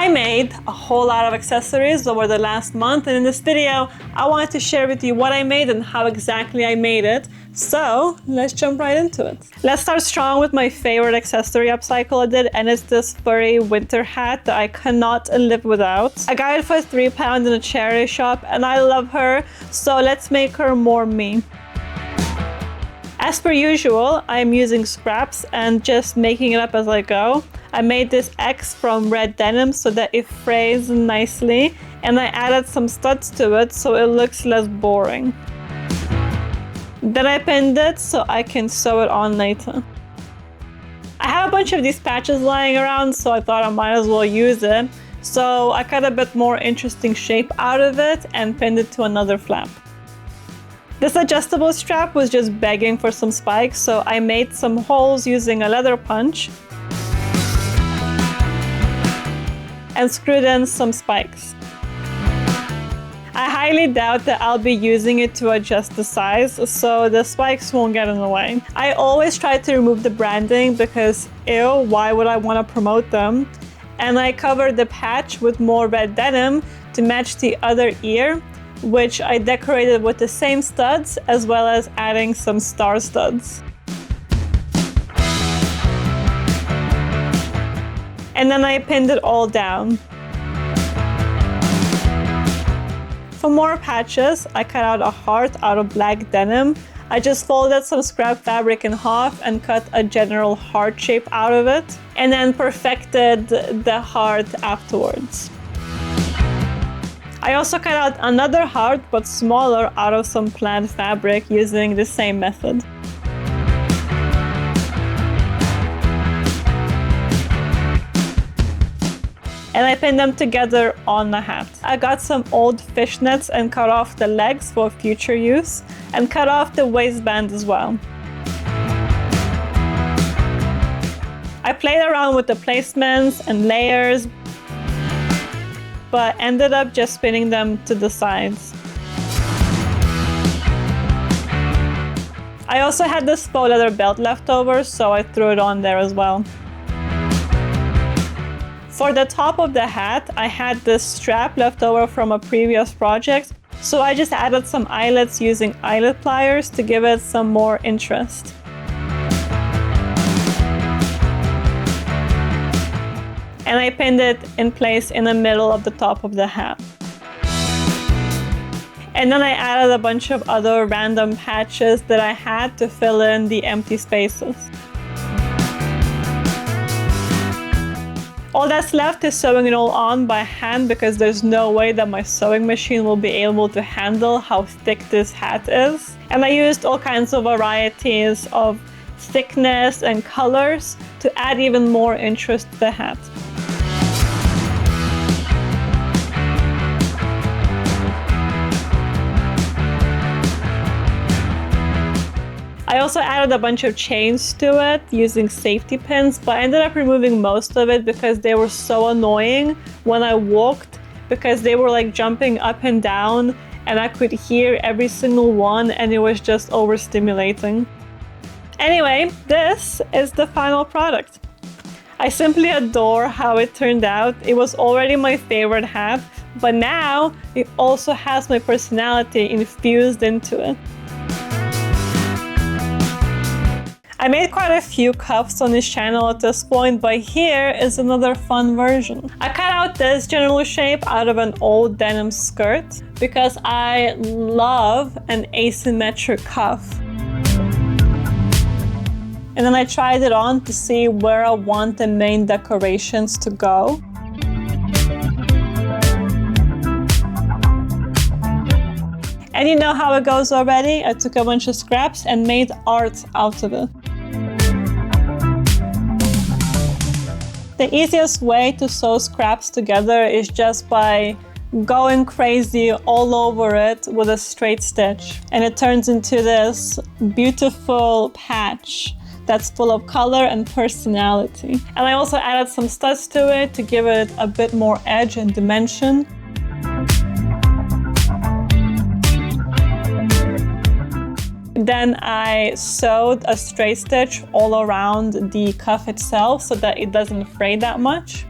I made a whole lot of accessories over the last month, and in this video, I wanted to share with you what I made and how exactly I made it. So let's jump right into it. Let's start strong with my favorite accessory upcycle I did, and it's this furry winter hat that I cannot live without. I got it for £3 in a charity shop, and I love her, so let's make her more me. As per usual, I'm using scraps and just making it up as I go. I made this X from red denim so that it frays nicely, and I added some studs to it so it looks less boring. Then I pinned it so I can sew it on later. I have a bunch of these patches lying around, so I thought I might as well use it. So I cut a bit more interesting shape out of it and pinned it to another flap. This adjustable strap was just begging for some spikes, so I made some holes using a leather punch and screwed in some spikes. I highly doubt that I'll be using it to adjust the size, so the spikes won't get in the way. I always try to remove the branding because, ew, why would I want to promote them? And I covered the patch with more red denim to match the other ear, which I decorated with the same studs as well as adding some star studs. And then I pinned it all down. For more patches, I cut out a heart out of black denim. I just folded some scrap fabric in half and cut a general heart shape out of it, and then perfected the heart afterwards. I also cut out another heart, but smaller, out of some plaid fabric using the same method. And I pinned them together on the hat. I got some old fishnets and cut off the legs for future use, and cut off the waistband as well. I played around with the placements and layers, but ended up just pinning them to the sides. I also had this faux leather belt left over, so I threw it on there as well. For the top of the hat, I had this strap left over from a previous project, so I just added some eyelets using eyelet pliers to give it some more interest. And I pinned it in place in the middle of the top of the hat. And then I added a bunch of other random patches that I had to fill in the empty spaces. All that's left is sewing it all on by hand, because there's no way that my sewing machine will be able to handle how thick this hat is. And I used all kinds of varieties of thickness and colors to add even more interest to the hat. I also added a bunch of chains to it using safety pins, but I ended up removing most of it because they were so annoying when I walked, because they were like jumping up and down and I could hear every single one, and it was just overstimulating. Anyway, this is the final product. I simply adore how it turned out. It was already my favorite hat, but now it also has my personality infused into it. I made quite a few cuffs on this channel at this point, but here is another fun version. I cut out this general shape out of an old denim skirt because I love an asymmetric cuff. And then I tried it on to see where I want the main decorations to go. And you know how it goes already. I took a bunch of scraps and made art out of it. The easiest way to sew scraps together is just by going crazy all over it with a straight stitch. And it turns into this beautiful patch that's full of color and personality. And I also added some studs to it to give it a bit more edge and dimension. Then I sewed a straight stitch all around the cuff itself so that it doesn't fray that much.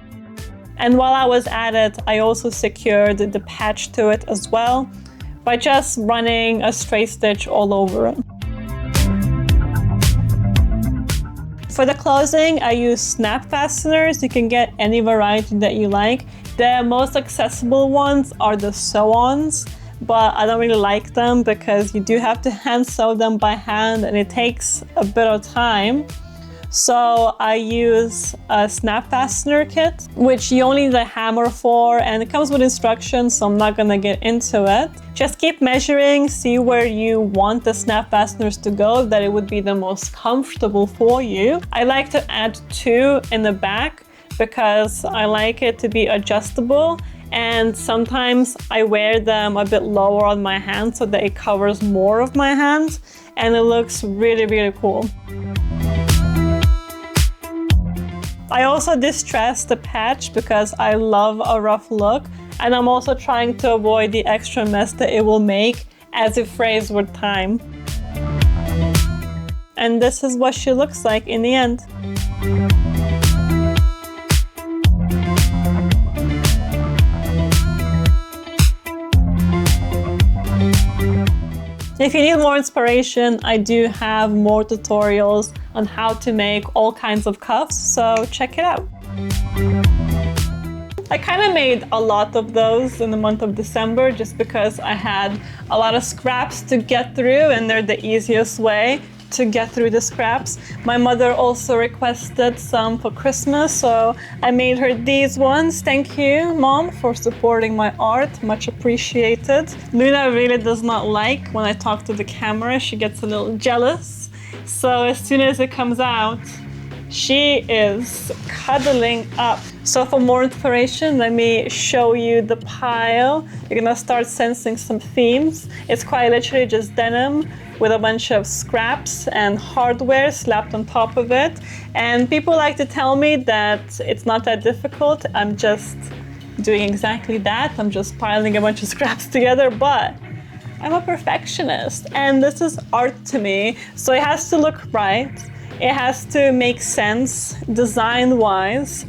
And while I was at it, I also secured the patch to it as well by just running a straight stitch all over it. For the closing, I use snap fasteners. You can get any variety that you like. The most accessible ones are the sew-ons, but I don't really like them because you do have to hand sew them by hand and it takes a bit of time. So I use a snap fastener kit, which you only need a hammer for, and it comes with instructions, so I'm not gonna get into it. Just keep measuring, see where you want the snap fasteners to go, that it would be the most comfortable for you. I like to add 2 in the back because I like it to be adjustable, and sometimes I wear them a bit lower on my hand so that it covers more of my hand, and it looks really, really cool. I also distressed the patch because I love a rough look, and I'm also trying to avoid the extra mess that it will make as it frays with time. And this is what she looks like in the end. If you need more inspiration, I do have more tutorials on how to make all kinds of cuffs, so check it out. I kind of made a lot of those in the month of December just because I had a lot of scraps to get through, and they're the easiest way to get through the scraps. My mother also requested some for Christmas, so I made her these ones. Thank you, Mom, for supporting my art. Much appreciated. Luna really does not like when I talk to the camera. She gets a little jealous. So as soon as it comes out, she is cuddling up. So for more inspiration, let me show you the pile. You're gonna start sensing some themes. It's quite literally just denim with a bunch of scraps and hardware slapped on top of it. And people like to tell me that it's not that difficult. I'm just doing exactly that. I'm just piling a bunch of scraps together, but I'm a perfectionist and this is art to me. So it has to look right. It has to make sense design-wise.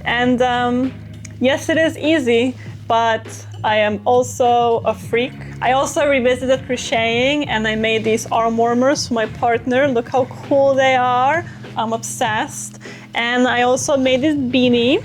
And yes, it is easy, but I am also a freak. I also revisited crocheting and I made these arm warmers for my partner. Look how cool they are. I'm obsessed. And I also made this beanie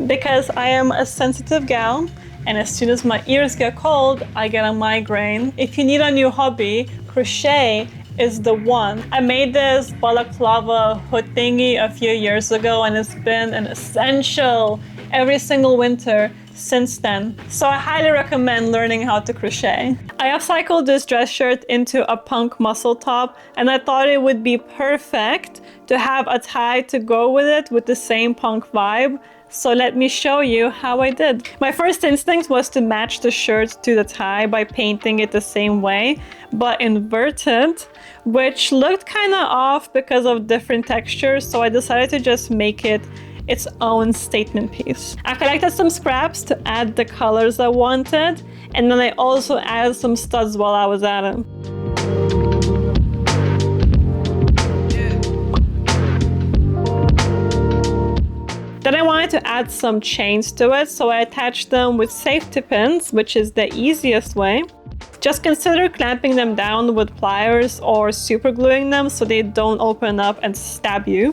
because I am a sensitive gal, and as soon as my ears get cold, I get a migraine. If you need a new hobby, crochet is the one. I made this balaclava hood thingy a few years ago and it's been an essential every single winter since then. So I highly recommend learning how to crochet. I upcycled this dress shirt into a punk muscle top and I thought it would be perfect to have a tie to go with it with the same punk vibe. So let me show you how I did. My first instinct was to match the shirt to the tie by painting it the same way, but inverted, which looked kind of off because of different textures. So I decided to just make it its own statement piece. I collected some scraps to add the colors I wanted, and then I also added some studs while I was at it. Then I wanted to add some chains to it, so I attached them with safety pins, which is the easiest way. Just consider clamping them down with pliers or super gluing them so they don't open up and stab you.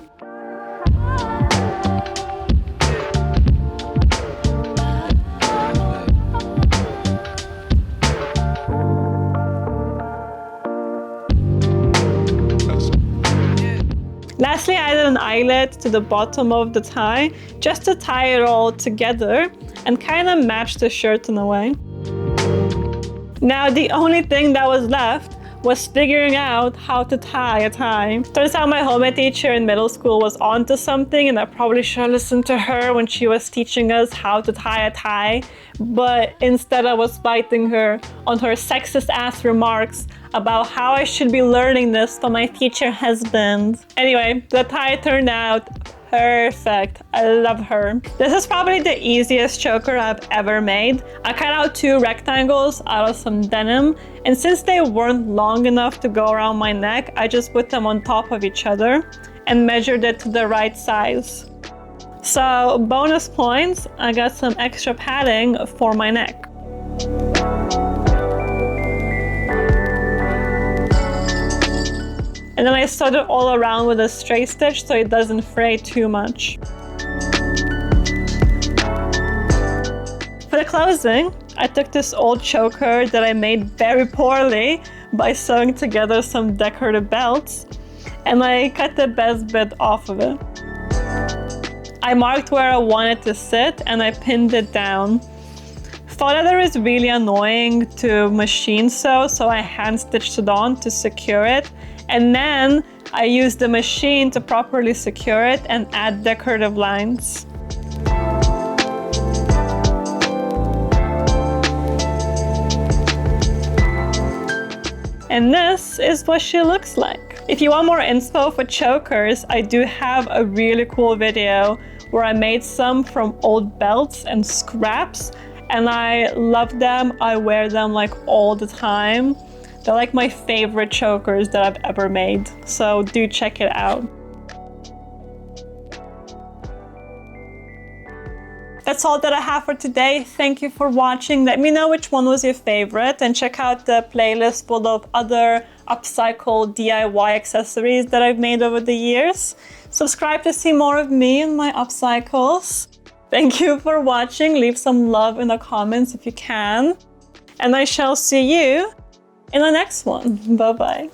Lastly, I added an eyelet to the bottom of the tie just to tie it all together and kind of match the shirt in a way. Now, the only thing that was left was figuring out how to tie a tie. Turns out my home ec teacher in middle school was onto something, and I probably should have listened to her when she was teaching us how to tie a tie, but instead I was fighting her on her sexist ass remarks about how I should be learning this from my teacher husband. Anyway, the tie turned out perfect. I love her. This is probably the easiest choker I've ever made. I cut out 2 rectangles out of some denim, and since they weren't long enough to go around my neck, I just put them on top of each other and measured it to the right size. So bonus points, I got some extra padding for my neck. And then I sewed it all around with a straight stitch so it doesn't fray too much. For the closing, I took this old choker that I made very poorly by sewing together some decorative belts, and I cut the best bit off of it. I marked where I wanted to sit and I pinned it down. Faux leather is really annoying to machine sew, so I hand stitched it on to secure it, and then I used the machine to properly secure it and add decorative lines. And this is what she looks like. If you want more inspo for chokers, I do have a really cool video where I made some from old belts and scraps, and I love them. I wear them like all the time. They're like my favorite chokers that I've ever made, so do check it out. That's all that I have for today. Thank you for watching. Let me know which one was your favorite, and check out the playlist full of other upcycled DIY accessories that I've made over the years. Subscribe to see more of me and my upcycles. Thank you for watching. Leave some love in the comments if you can. And I shall see you in the next one. Bye-bye.